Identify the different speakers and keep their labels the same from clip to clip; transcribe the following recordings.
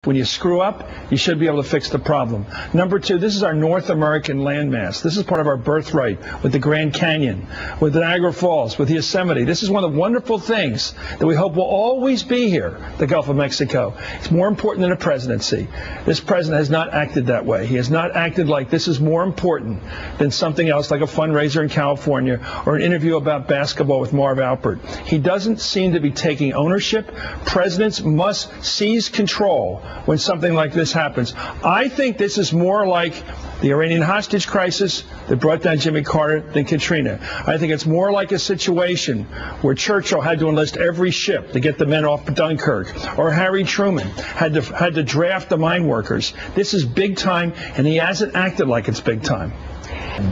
Speaker 1: When you screw up, you should be able to fix the problem. Number two, this is our North American landmass. This is part of our birthright with the Grand Canyon, with the Niagara Falls, with Yosemite. This is one of the wonderful things that we hope will always be here, the Gulf of Mexico. It's more important than a presidency. This president has not acted that way. He has not acted like this is more important than something else like a fundraiser in California or an interview about basketball with Marv Alpert. He doesn't seem to be taking ownership. Presidents must seize control when something like this happens. I think this is more like the Iranian hostage crisis that brought down Jimmy Carter than Katrina. I think it's more like a situation where Churchill had to enlist every ship to get the men off Dunkirk, or Harry Truman had to draft the mine workers. This is big time, and he hasn't acted like it's big time.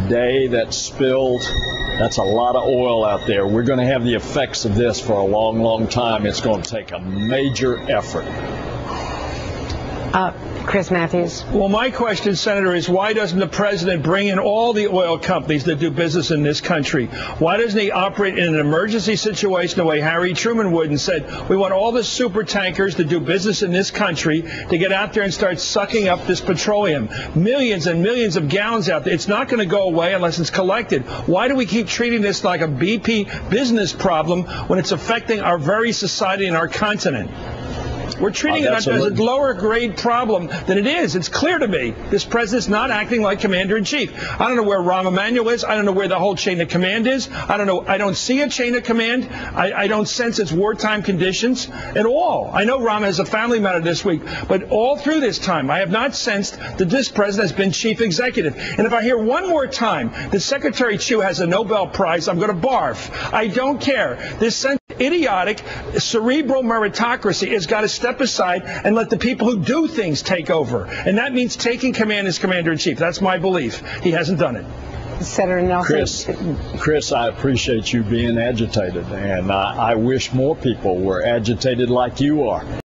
Speaker 2: Day that spilled, that's a lot of oil out there. We're going to have the effects of this for a long, long time. It's going to take a major effort.
Speaker 3: Chris Matthews.
Speaker 1: Well, my question, Senator, is why doesn't the president bring in all the oil companies that do business in this country? Why doesn't he operate in an emergency situation the way Harry Truman would and said, we want all the super tankers to do business in this country to get out there and start sucking up this petroleum. Millions and millions of gallons out there. It's not going to go away unless it's collected. Why do we keep treating this like a BP business problem when it's affecting our very society and our continent? We're treating it as a lower grade problem than it is. It's clear to me this president's not acting like commander-in-chief. I don't know where Rahm Emanuel is. I don't know where the whole chain of command is. I don't know. I don't see a chain of command. I don't sense it's wartime conditions at all. I know Rahm has a family matter this week, but all through this time, I have not sensed that this president has been chief executive. And if I hear one more time that Secretary Chu has a Nobel Prize, I'm going to barf. I don't care. This idiotic cerebral meritocracy has got to step aside and let the people who do things take over. And that means taking command as commander-in-chief. That's my belief. He hasn't done it.
Speaker 3: Senator Nelson.
Speaker 2: Chris, I appreciate you being agitated, and I wish more people were agitated like you are.